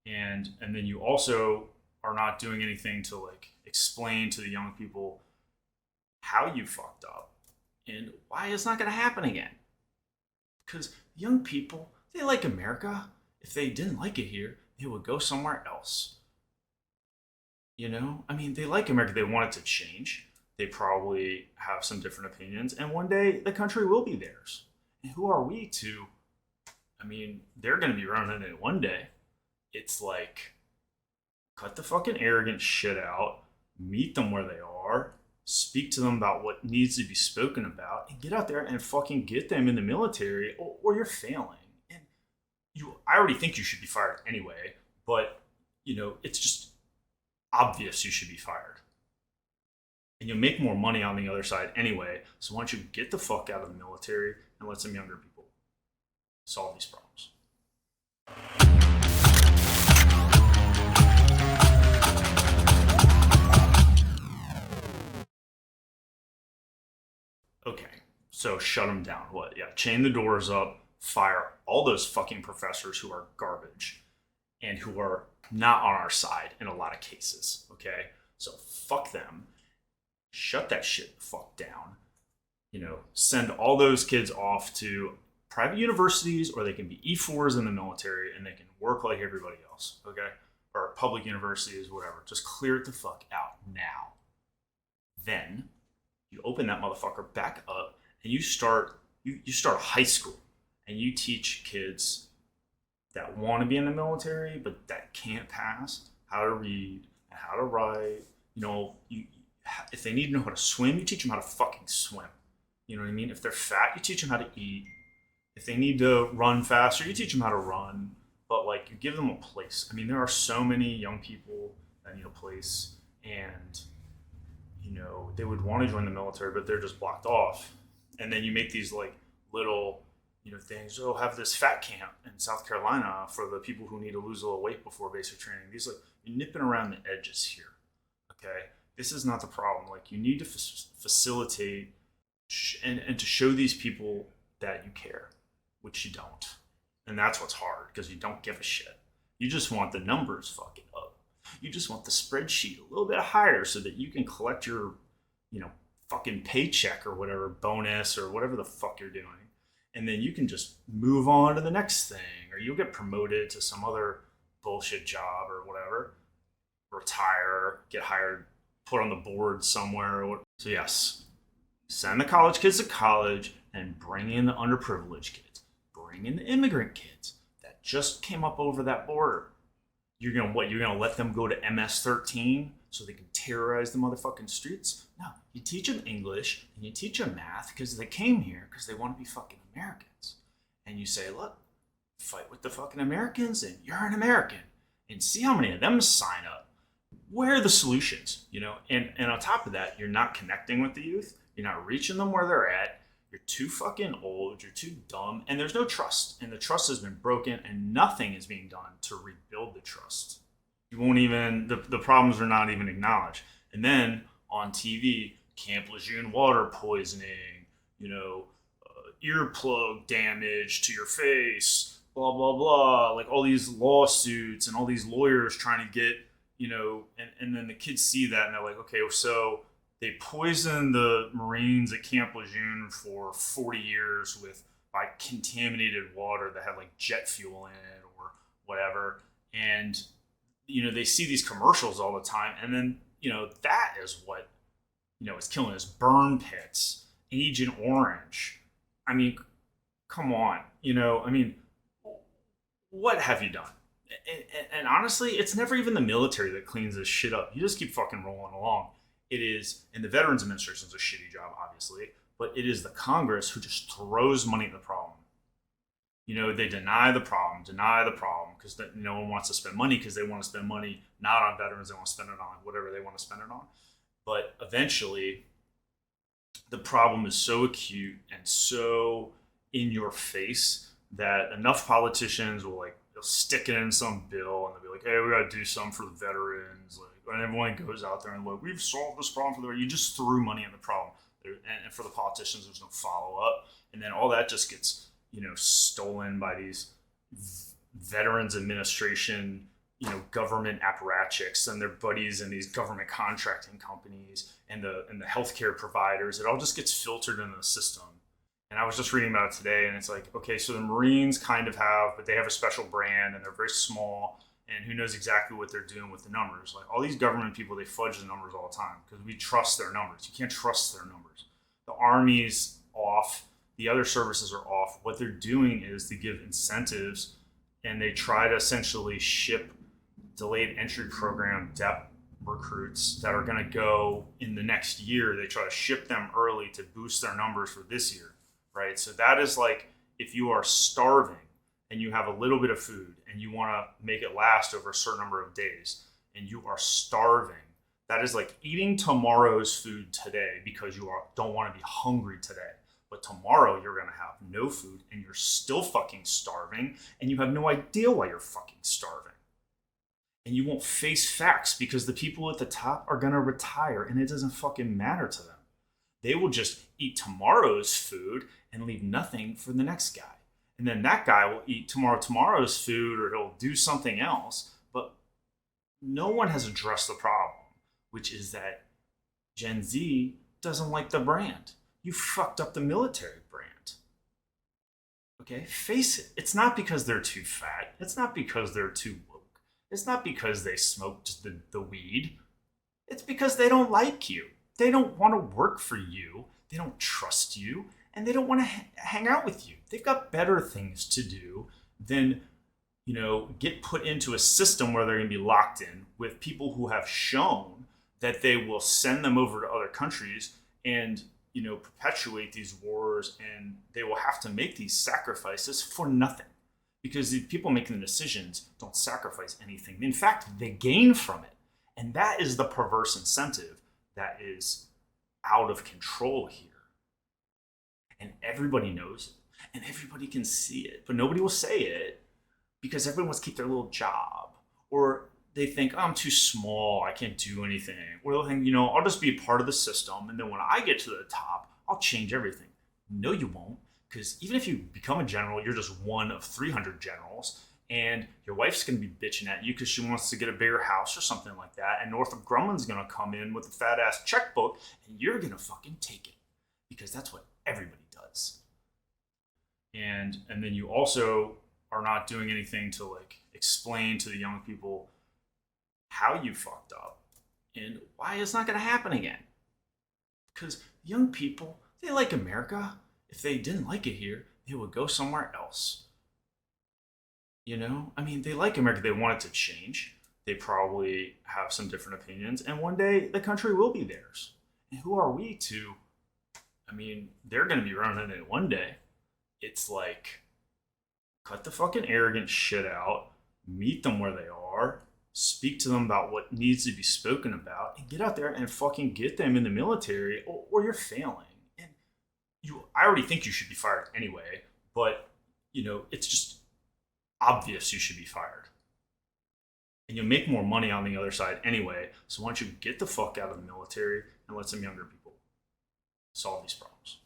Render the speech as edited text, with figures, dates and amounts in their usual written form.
And then you also are not doing anything to like explain to the young people how you fucked up and why it's not going to happen again. Because young people, they like America. If they didn't like it here, they would go somewhere else. You know, I mean, they like America. They want it to change. They probably have some different opinions, and one day the country will be theirs. And who are we to? I mean, they're going to be running it one day. It's like cut the fucking arrogant shit out, meet them where they are, speak to them about what needs to be spoken about, and get out there and fucking get them in the military, or you're failing. And I already think you should be fired anyway, but it's just obvious you should be fired. And you'll make more money on the other side anyway. So why don't you get the fuck out of the military and let some younger people solve these problems? Okay, so shut them down. What? Yeah, chain the doors up, fire all those fucking professors who are garbage and who are not on our side in a lot of cases. Okay, so fuck them. Shut that shit the fuck down. Send all those kids off to private universities, or they can be E4s in the military and they can work like everybody else. Okay, or public universities, whatever. Just clear it the fuck out now. Then you open that motherfucker back up and you start high school and you teach kids that want to be in the military but that can't pass how to read and how to write. If they need to know how to swim, you teach them how to fucking swim. You know what I mean? If they're fat, you teach them how to eat. If they need to run faster, you teach them how to run. But like, you give them a place. I mean, there are so many young people that need a place, and they would want to join the military, but they're just blocked off. And then you make these like little, things. Oh, have this fat camp in South Carolina for the people who need to lose a little weight before basic training. These like you're nipping around the edges here. Okay, this is not the problem. Like you need to facilitate and to show these people that you care, which you don't. And that's what's hard because you don't give a shit. You just want the numbers fucking up. You just want the spreadsheet a little bit higher so that you can collect your, fucking paycheck or whatever, bonus or whatever the fuck you're doing. And then you can just move on to the next thing, or you'll get promoted to some other bullshit job or whatever, retire, get hired, put on the board somewhere. So yes, send the college kids to college and bring in the underprivileged kids. Bring in the immigrant kids that just came up over that border. You're gonna let them go to MS-13 so they can terrorize the motherfucking streets? No, you teach them English and you teach them math because they came here because they want to be fucking Americans. And you say, look, fight with the fucking Americans and you're an American. And see how many of them sign up. Where are the solutions? And on top of that, you're not connecting with the youth. You're not reaching them where they're at. You're too fucking old. You're too dumb. And there's no trust. And the trust has been broken and nothing is being done to rebuild the trust. You won't even, the problems are not even acknowledged. And then on TV, Camp Lejeune water poisoning, earplug damage to your face, blah, blah, blah. Like all these lawsuits and all these lawyers trying to get, and then the kids see that and they're like, okay, so they poisoned the Marines at Camp Lejeune for 40 years by contaminated water that had like jet fuel in it or whatever. And, they see these commercials all the time. And then, that is what, is killing us. Burn pits, Agent Orange. I mean, come on, what have you done? And honestly, it's never even the military that cleans this shit up. You just keep fucking rolling along. It is, and the Veterans Administration is a shitty job, obviously, but it is the Congress who just throws money at the problem. They deny the problem, because no one wants to spend money because they want to spend money not on veterans, they want to spend it on whatever they want to spend it on. But eventually, the problem is so acute and so in your face that enough politicians they'll stick it in some bill and they'll be like, hey, we got to do something for the veterans. And everyone goes out there and we've solved this problem for the veterans. You just threw money at the problem. And for the politicians, there's no follow up. And then all that just gets, stolen by these Veterans Administration government apparatchiks and their buddies and these government contracting companies and the healthcare providers. It all just gets filtered into the system. And I was just reading about it today, and it's like, okay, so the Marines kind of have, but they have a special brand, and they're very small, and who knows exactly what they're doing with the numbers. Like all these government people, they fudge the numbers all the time because we trust their numbers. You can't trust their numbers. The Army's off, the other services are off. What they're doing is they give incentives, and they try to essentially ship delayed entry program depth recruits that are going to go in the next year. They try to ship them early to boost their numbers for this year, right? So that is like if you are starving and you have a little bit of food and you want to make it last over a certain number of days and you are starving, that is like eating tomorrow's food today because don't want to be hungry today. But tomorrow you're going to have no food and you're still fucking starving and you have no idea why you're fucking starving. And you won't face facts because the people at the top are going to retire and it doesn't fucking matter to them. They will just eat tomorrow's food and leave nothing for the next guy. And then that guy will eat tomorrow's food or he'll do something else. But no one has addressed the problem, which is that Gen Z doesn't like the brand. You fucked up the military brand. Okay, face it. It's not because they're too fat. It's not because they're too woke. It's not because they smoked the weed. It's because they don't like you. They don't want to work for you. They don't trust you. And they don't want to hang out with you. They've got better things to do than, get put into a system where they're going to be locked in with people who have shown that they will send them over to other countries and, perpetuate these wars, and they will have to make these sacrifices for nothing. Because the people making the decisions don't sacrifice anything. In fact, they gain from it. And that is the perverse incentive that is out of control here. And everybody knows it. And everybody can see it. But nobody will say it because everyone wants to keep their little job. Or they think, I'm too small, I can't do anything. Or they'll think, I'll just be a part of the system. And then when I get to the top, I'll change everything. No, you won't. Because even if you become a general, you're just one of 300 generals. And your wife's going to be bitching at you because she wants to get a bigger house or something like that. And Northrop Grumman's going to come in with a fat ass checkbook and you're going to fucking take it. Because that's what everybody does. And then you also are not doing anything to explain to the young people how you fucked up and why it's not going to happen again. Because young people, they like America. If they didn't like it here, they would go somewhere else. They like America. They want it to change. They probably have some different opinions. And one day, the country will be theirs. And who are we to... they're going to be running it one day. It's like, cut the fucking arrogant shit out. Meet them where they are. Speak to them about what needs to be spoken about. And get out there and fucking get them in the military. Or you're failing. I already think you should be fired anyway, but, it's just obvious you should be fired. And you'll make more money on the other side anyway, so why don't you get the fuck out of the military and let some younger people solve these problems.